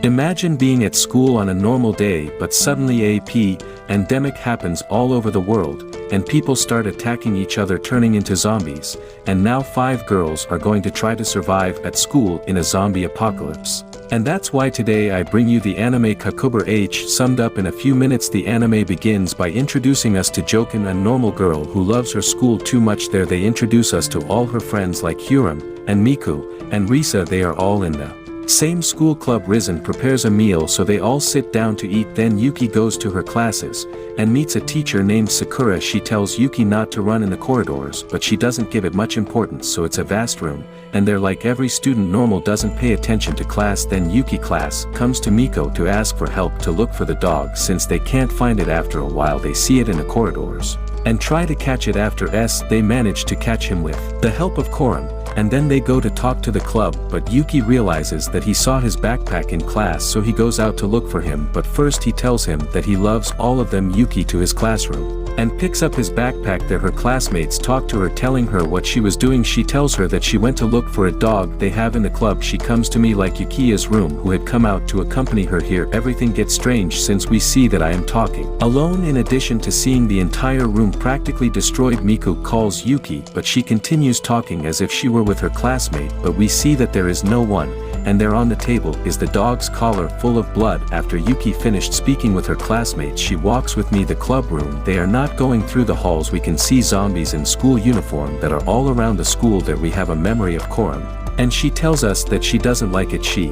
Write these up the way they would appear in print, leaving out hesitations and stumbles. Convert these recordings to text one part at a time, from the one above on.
Imagine being at school on a normal day, but suddenly a pandemic happens all over the world, and people start attacking each other, turning into zombies, and now 5 girls are going to try to survive at school in a zombie apocalypse. And that's why today I bring you the anime Kakuber H. Summed up in a few minutes. The anime begins by introducing us to Joken, a normal girl who loves her school too much. There they introduce us to all her friends like Huram, and Miku, and Risa. They are all in the same school club. Risen prepares a meal so they all sit down to eat. Then Yuki goes to her classes, and meets a teacher named Sakura. She tells Yuki not to run in the corridors, but she doesn't give it much importance, so it's a vast room, and they're like every student normal doesn't pay attention to class. Then Yuki class comes to Miko to ask for help to look for the dog since they can't find it. After a while they see it in the corridors, and try to catch it. After they manage to catch him with the help of Koram, and then they go to talk to the club, but Yuki realizes that he saw his backpack in class, so he goes out to look for him. But first he tells him that he loves all of them. Yuki to his classroom, and picks up his backpack. There her classmates talk to her, telling her what she was doing. She tells her that she went to look for a dog they have in the club. She comes to me like Yukiya's room, who had come out to accompany her. Here everything gets strange since we see that I am talking alone. In addition to seeing the entire room practically destroyed, Miku calls Yuki, but she continues talking as if she were with her classmate. But we see that there is no one, and there on the table is the dog's collar full of blood. After Yuki finished speaking with her classmates, she walks with me the club room. They are not going through the halls. We can see zombies in school uniform that are all around the school. There we have a memory of Koram, and she tells us that she doesn't like it. She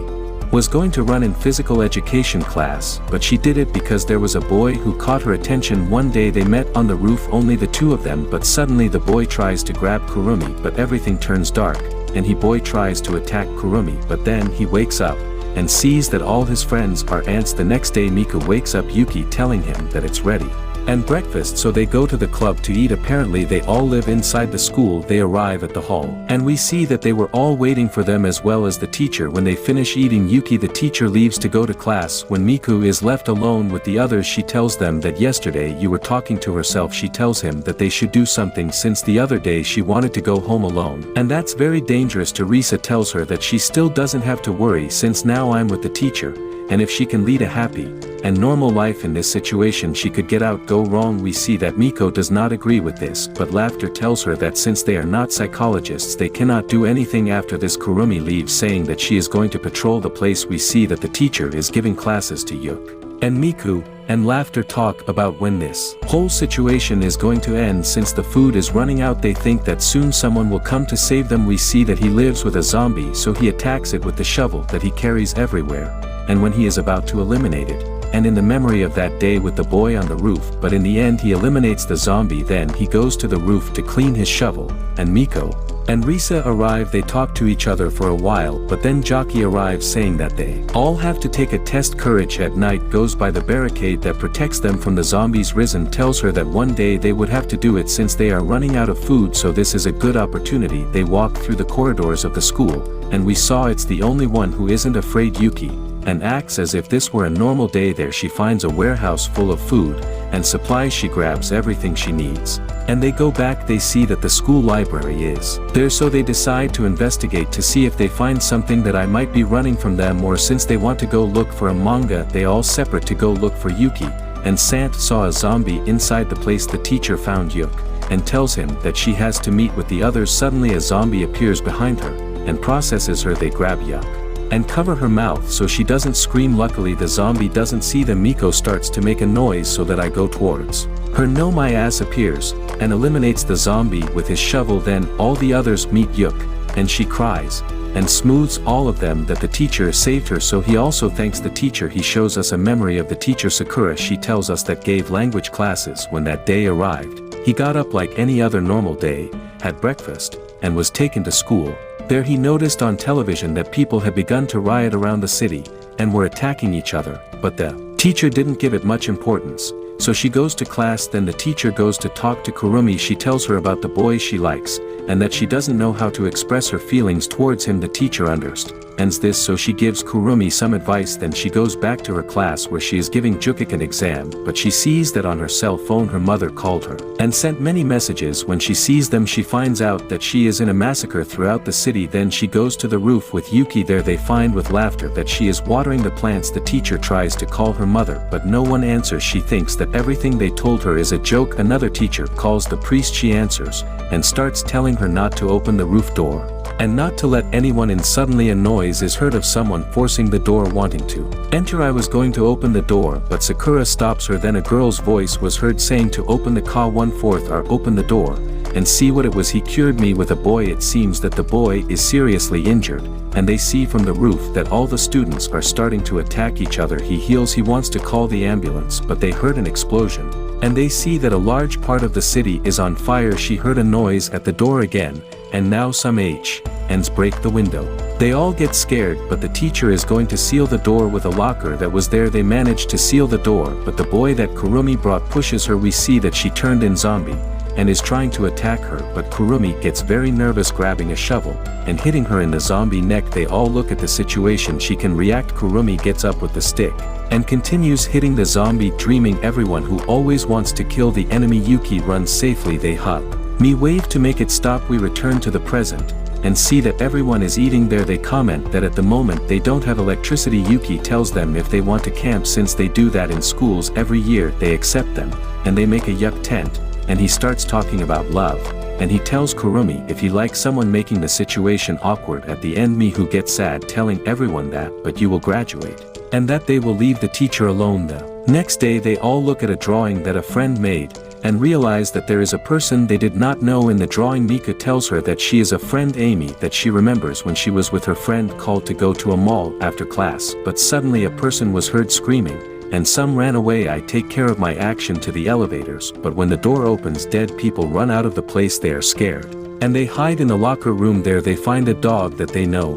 was going to run in physical education class, but she did it because there was a boy who caught her attention. One day they met on the roof, only the two of them, but suddenly the boy tries to grab Kurumi, but everything turns dark, and boy tries to attack Kurumi, but then he wakes up and sees that all his friends are ants. The next day Miku wakes up Yuki, telling him that it's ready and breakfast, so they go to the club to eat. Apparently they all live inside the school. They arrive at the hall, and we see that they were all waiting for them, as well as the teacher. When they finish eating Yuki, the teacher leaves to go to class. When Miku is left alone with the others, she tells them that yesterday you were talking to herself. She tells him that they should do something since the other day she wanted to go home alone, and that's very dangerous. Teresa tells her that she still doesn't have to worry since now I'm with the teacher, and if she can lead a happy and normal life in this situation, she could get out. Go wrong. We see that Miko does not agree with this, but Laughter tells her that since they are not psychologists they cannot do anything. After this Kurumi leaves, saying that she is going to patrol the place. We see that the teacher is giving classes to Yuk and Miku, and Laughter talk about when this whole situation is going to end since the food is running out. They think that soon someone will come to save them. We see that he lives with a zombie, so he attacks it with the shovel that he carries everywhere, and when he is about to eliminate it, and in the memory of that day with the boy on the roof, but in the end he eliminates the zombie. Then he goes to the roof to clean his shovel, and Miko and Risa arrive. They talk to each other for a while, but then Jockey arrives saying that they all have to take a test. Courage at night goes by the barricade that protects them from the zombies. Risen tells her that one day they would have to do it since they are running out of food, so this is a good opportunity. They walk through the corridors of the school, and we saw it's the only one who isn't afraid, Yuki, and acts as if this were a normal day. There she finds a warehouse full of food and supplies. She grabs everything she needs, and they go back. They see that the school library is there, so they decide to investigate to see if they find something that I might be running from them, or since they want to go look for a manga. They all separate to go look for Yuki, and Sant saw a zombie inside the place. The teacher found Yuk and tells him that she has to meet with the others. Suddenly a zombie appears behind her and processes her. They grab Yuk and cover her mouth so she doesn't scream. Luckily the zombie doesn't see them. Miko starts to make a noise so that I go towards her. No, my ass appears and eliminates the zombie with his shovel. Then all the others meet Yuk, and she cries and smooths all of them that the teacher saved her, so he also thanks the teacher. He shows us a memory of the teacher Sakura. She tells us that gave language classes. When that day arrived, he got up like any other normal day, had breakfast, and was taken to school. There he noticed on television that people had begun to riot around the city, and were attacking each other, but the teacher didn't give it much importance, so she goes to class. Then the teacher goes to talk to Kurumi. She tells her about the boy she likes, and that she doesn't know how to express her feelings towards him. The teacher understands ends this, so she gives Kurumi some advice. Then she goes back to her class where she is giving Jukik an exam, but she sees that on her cell phone her mother called her and sent many messages. When she sees them, she finds out that she is in a massacre throughout the city. Then she goes to the roof with Yuki. There they find with laughter that she is watering the plants. The teacher tries to call her mother, but no one answers. She thinks that everything they told her is a joke. Another teacher calls the priest. She answers and starts telling her not to open the roof door and not to let anyone in. Suddenly a noise is heard of someone forcing the door, wanting to enter. I was going to open the door, but Sakura stops her. Then a girl's voice was heard saying to open the Ka 1/4 or open the door and see what it was. He cured me with a boy. It seems that the boy is seriously injured, and they see from the roof that all the students are starting to attack each other. He heals. He wants to call the ambulance, but they heard an explosion, and they see that a large part of the city is on fire. She heard a noise at the door again, and now some H's break the window. They all get scared, but the teacher is going to seal the door with a locker that was there. They manage to seal the door, but the boy that Kurumi brought pushes her. We see that she turned in zombie and is trying to attack her, but Kurumi gets very nervous, grabbing a shovel and hitting her in the zombie neck. They all look at the situation. She can react. Kurumi gets up with the stick and continues hitting the zombie, dreaming everyone who always wants to kill the enemy. Yuki runs safely. They hug me, wave to make it stop. We return to the present and see that everyone is eating there. They comment that at the moment they don't have electricity. Yuki tells them if they want to camp, since they do that in schools every year. They accept them, and they make a yuck tent, and he starts talking about love, and he tells Kurumi if he likes someone, making the situation awkward. At the end, Miku gets sad, telling everyone that but you will graduate, and that they will leave the teacher alone. The next day they all look at a drawing that a friend made and realize that there is a person they did not know in the drawing. Mika tells her that she is a friend, Amy, that she remembers when she was with her friend, called to go to a mall after class, but suddenly a person was heard screaming and some ran away. I take care of my action to the elevators, but when the door opens, dead people run out of the place. They are scared and they hide in the locker room. There they find a dog that they know,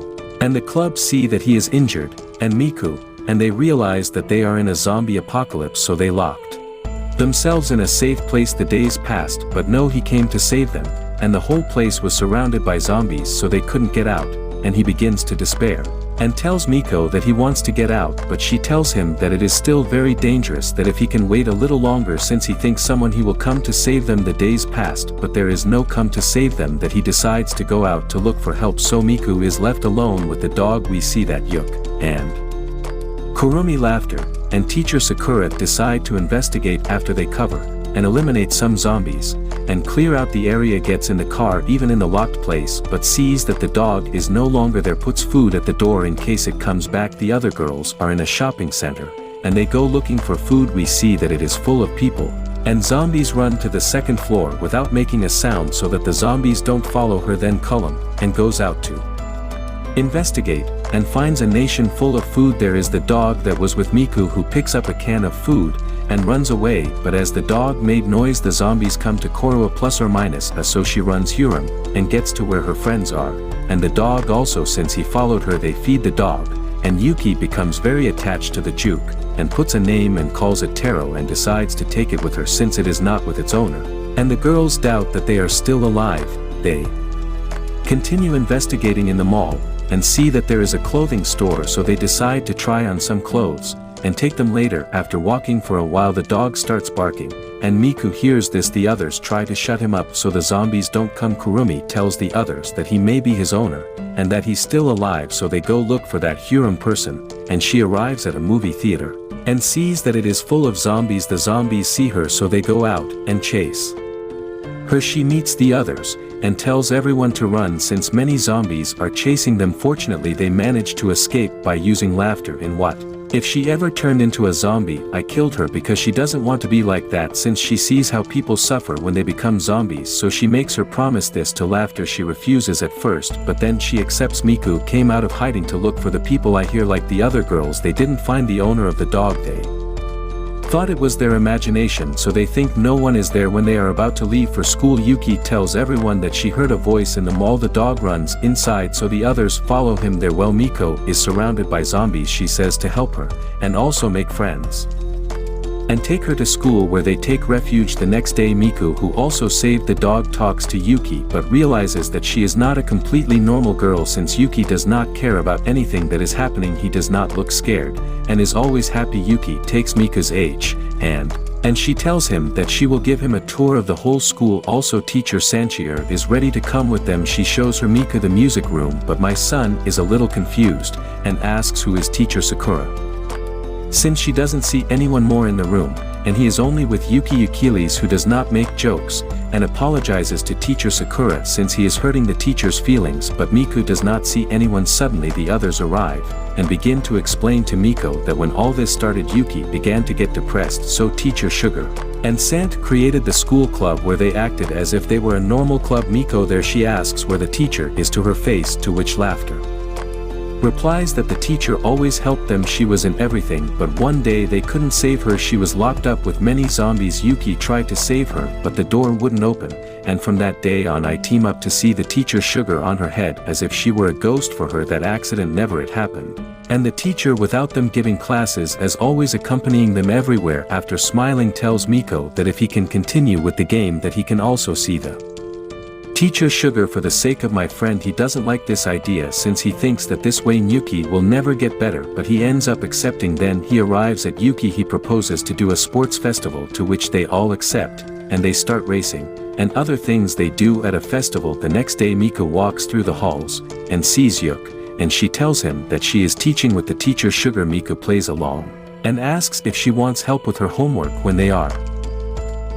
and the club see that he is injured and Miku, and they realize that they are in a zombie apocalypse, so they locked themselves in a safe place. The days passed, but no, he came to save them, and the whole place was surrounded by zombies, so they couldn't get out, and he begins to despair and tells Miko that he wants to get out, but she tells him that it is still very dangerous, that if he can wait a little longer, since he thinks someone he will come to save them. The days passed, but there is no come to save them. That he decides to go out to look for help, so Miku is left alone with the dog. We see that Yuk and Kurumi, laughter, and teacher Sakura decide to investigate after they cover and eliminate some zombies and clear out the area. Gets in the car, even in the locked place, but sees that the dog is no longer there. Puts food at the door in case it comes back. The other girls are in a shopping center and they go looking for food. We see that it is full of people, and zombies run to the second floor without making a sound so that the zombies don't follow her. Then Cullum and goes out to investigate and finds a nation full of food. There is the dog that was with Miku, who picks up a can of food and runs away, but as the dog made noise, the zombies come to Korua plus or minus a, so she runs Huram and gets to where her friends are, and the dog also, since he followed her. They feed the dog, and Yuki becomes very attached to the juke and puts a name and calls it Taro, and decides to take it with her since it is not with its owner, and the girls doubt that they are still alive. They continue investigating in the mall and see that there is a clothing store, so they decide to try on some clothes and take them later. After walking for a while, the dog starts barking, and Miku hears this. The others try to shut him up so the zombies don't come. Kurumi tells the others that he may be his owner and that he's still alive, so they go look for that Huram person, and she arrives at a movie theater and sees that it is full of zombies. The zombies see her, so they go out and chase her. She meets the others and tells everyone to run since many zombies are chasing them. Fortunately, they manage to escape by using laughter in what if she ever turned into a zombie. I killed her because she doesn't want to be like that, since she sees how people suffer when they become zombies, so she makes her promise this to laughter. She refuses at first, but then she accepts. Miku came out of hiding to look for the people. I hear like the other girls, they didn't find the owner of the dog. They thought it was their imagination, so they think no one is there. When they are about to leave for school, Yuki tells everyone that she heard a voice in the mall. The dog runs inside, so the others follow him there. Well, Miko is surrounded by zombies. She says to help her and also make friends. and take her to school where they take refuge. The next day Miku, who also saved the dog, talks to Yuki but realizes that she is not a completely normal girl since Yuki does not care about anything that is happening. He does not look scared, and is always happy. Yuki takes Miku's hand, and she tells him that she will give him a tour of the whole school. Also teacher Sanchier is ready to come with them. She shows her Miku the music room, but my son is a little confused, and asks who is teacher Sakura. Since she doesn't see anyone more in the room, and he is only with Yuki Achilles, who does not make jokes, and apologizes to teacher Sakura since he is hurting the teacher's feelings, but Miku does not see anyone. Suddenly the others arrive, and begin to explain to Miku that when all this started Yuki began to get depressed, so teacher Sugar and Sant created the school club where they acted as if they were a normal club. Miku there, she asks where the teacher is, to her face, to which Laughter replies that the teacher always helped them. She was in everything, but one day they couldn't save her. She was locked up with many zombies. Yuki tried to save her, but the door wouldn't open, and from that day on I team up to see the teacher Sugar on her head as if she were a ghost for her. That accident never it happened, and the teacher without them giving classes as always accompanying them everywhere. After smiling tells Miku that if he can continue with the game that he can also see the teacher Sugar. For the sake of my friend, he doesn't like this idea since he thinks that this way Yuki will never get better, but he ends up accepting. Then he arrives at Yuki. He proposes to do a sports festival, to which they all accept, and they start racing, and other things they do at a festival. The next day Miku walks through the halls, and sees Yuk, and she tells him that she is teaching with the teacher Sugar. Miku plays along, and asks if she wants help with her homework. When they are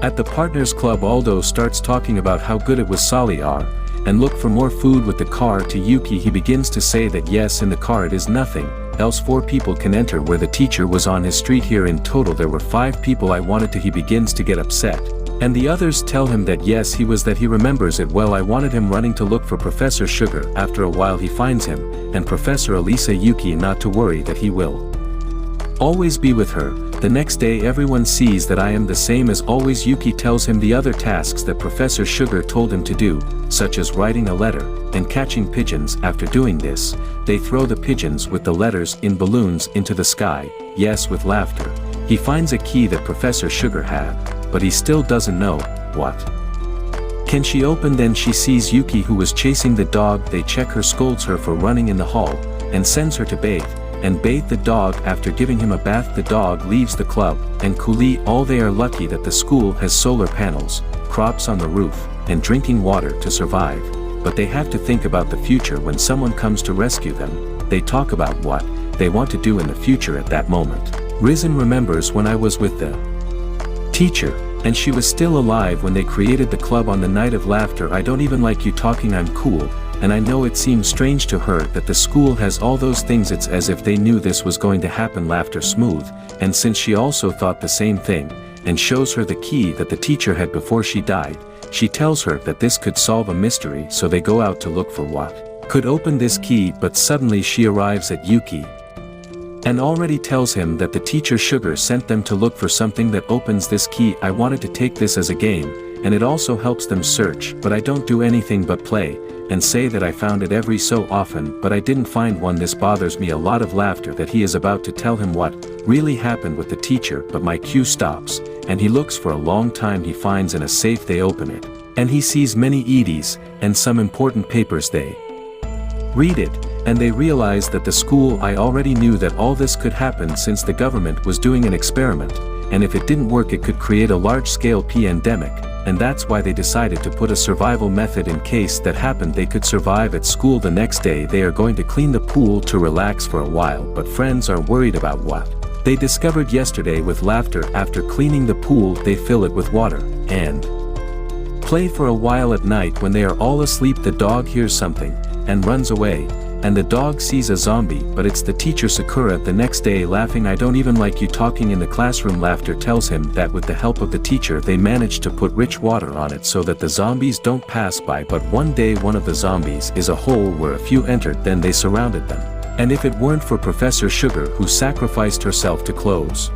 at the partners club, Aldo starts talking about how good it was Sally are, and look for more food with the car. To Yuki he begins to say that yes, in the car it is nothing, else 4 people can enter where the teacher was on his street. Here in total there were 5 people I wanted to. He begins to get upset, and the others tell him that yes he was, that he remembers it well. I wanted him running to look for Professor Sugar. After a while he finds him, and Professor Elisa. Yuki not to worry, that he will always be with her. The next day everyone sees that I am the same as always. Yuki tells him the other tasks that Professor Sugar told him to do, such as writing a letter, and catching pigeons. After doing this, they throw the pigeons with the letters in balloons into the sky. Yes, with Laughter, he finds a key that Professor Sugar had, but he still doesn't know what can she open. Then she sees Yuki, who was chasing the dog. They check her, scolds her for running in the hall, and sends her to bathe, and bathe the dog. After giving him a bath the dog leaves the club, and Kuli. All they are lucky that the school has solar panels, crops on the roof, and drinking water to survive, but they have to think about the future when someone comes to rescue them. They talk about what they want to do in the future. At that moment, Risen remembers when I was with the teacher, and she was still alive when they created the club on the night of Laughter. I don't even like you talking, I'm cool. And I know it seems strange to her that the school has all those things. It's as if they knew this was going to happen. Laughter smooth, and since she also thought the same thing, and shows her the key that the teacher had before she died, she tells her that this could solve a mystery. So they go out to look for what could open this key, but suddenly she arrives at Yuki, and already tells him that the teacher Sugar sent them to look for something that opens this key. I wanted to take this as a game, and it also helps them search, but I don't do anything but play, and say that I found it every so often, but I didn't find one. This bothers me a lot. Of Laughter that he is about to tell him what really happened with the teacher, but my cue stops, and he looks for a long time. He finds in a safe. They open it, and he sees many EDs, and some important papers. They read it, and they realize that the school. I already knew that all this could happen since the government was doing an experiment, and if it didn't work it could create a large-scale pandemic, and that's why they decided to put a survival method in case that happened. They could survive at school. The next day they are going to clean the pool to relax for a while, but friends are worried about what they discovered yesterday with Laughter. After cleaning the pool they fill it with water, and play for a while. At night when they are all asleep the dog hears something, and runs away, and the dog sees a zombie, but it's the teacher Sakura. The next day laughing, I don't even like you talking in the classroom. Laughter tells him that with the help of the teacher they managed to put rich water on it so that the zombies don't pass by, but one day one of the zombies is a hole where a few entered. Then they surrounded them, and if it weren't for Professor Sugar who sacrificed herself to close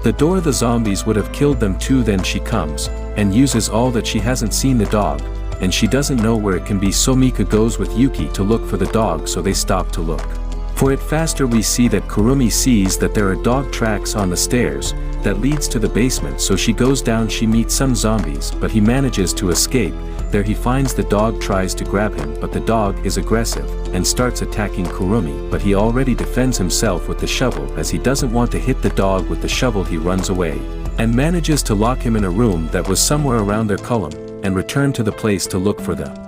the door the zombies would have killed them too. Then she comes, and uses all that she hasn't seen the dog, and she doesn't know where it can be, so Mika goes with Yuki to look for the dog. So they stop to look for it faster. We see that Kurumi sees that there are dog tracks on the stairs, that leads to the basement, so she goes down. She meets some zombies, but he manages to escape. There he finds the dog, tries to grab him, but the dog is aggressive, and starts attacking Kurumi, but he already defends himself with the shovel. As he doesn't want to hit the dog with the shovel, he runs away, and manages to lock him in a room that was somewhere around their column, and return to the place to look for the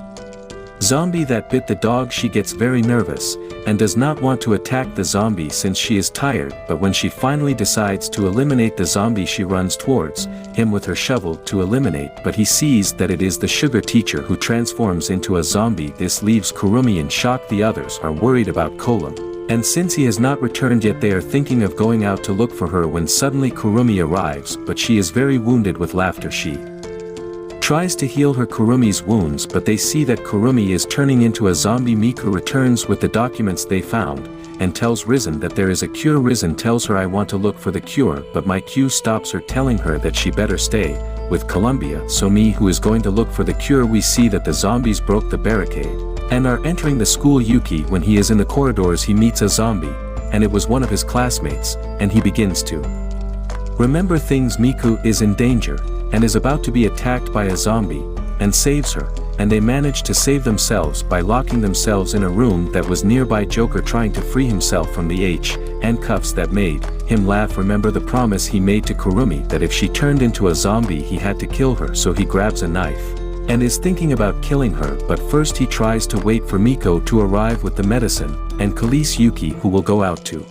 zombie that bit the dog. She gets very nervous, and does not want to attack the zombie since she is tired, but when she finally decides to eliminate the zombie, she runs towards him with her shovel to eliminate, but he sees that it is the sugar teacher who transforms into a zombie. This leaves Kurumi in shock. The others are worried about Colum, and since he has not returned yet, they are thinking of going out to look for her when suddenly Kurumi arrives, but she is very wounded. With laughter she tries to heal her Kurumi's wounds, but they see that Kurumi is turning into a zombie. Miku returns with the documents they found, and tells Risen that there is a cure. Risen tells her, I want to look for the cure, but my Q stops her, telling her that she better stay with Columbia. So me, who is going to look for the cure, we see that the zombies broke the barricade, and are entering the school. Yuki, when he is in the corridors, he meets a zombie, and it was one of his classmates, and he begins to remember things. Miku is in danger, and is about to be attacked by a zombie, and saves her, and they manage to save themselves by locking themselves in a room that was nearby. Joker trying to free himself from the handcuffs that made him laugh. Remember the promise he made to Kurumi that if she turned into a zombie he had to kill her, so he grabs a knife, and is thinking about killing her, but first he tries to wait for Miko to arrive with the medicine, and Khalees Yuki, who will go out to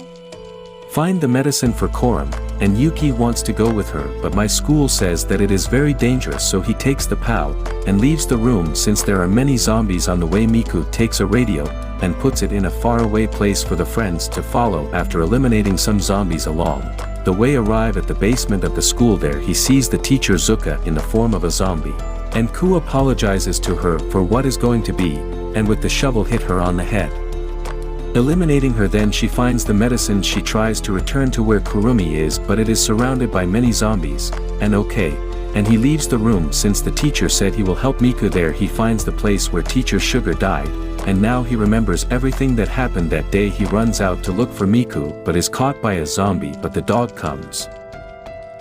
find the medicine for Korum, and Yuki wants to go with her, but my school says that it is very dangerous, so he takes the POW, and leaves the room since there are many zombies on the way. Miku takes a radio, and puts it in a faraway place for the friends to follow. After eliminating some zombies along the way, arrive at the basement of the school. There he sees the teacher Zuka in the form of a zombie, and Ku apologizes to her for what is going to be, and with the shovel hit her on the head, eliminating her. Then she finds the medicine. She tries to return to where Kurumi is, but it is surrounded by many zombies, and he leaves the room since the teacher said he will help Miku. There he finds the place where teacher Sugar died, and now he remembers everything that happened that day. He runs out to look for Miku, but is caught by a zombie, but the dog comes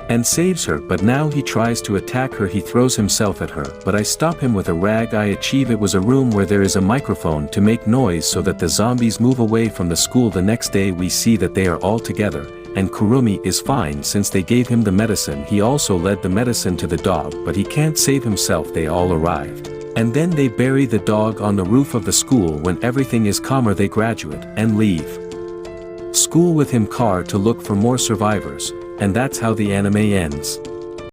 and saves her, but now he tries to attack her. He throws himself at her, but I stop him with a rag. I achieve. It was a room where there is a microphone to make noise so that the zombies move away from the school. The next day we see that they are all together, and Kurumi is fine since they gave him the medicine. He also led the medicine to the dog, but he can't save himself. They all arrived, and then they bury the dog on the roof of the school. When everything is calmer, they graduate and leave school with him car to look for more survivors. And that's how the anime ends.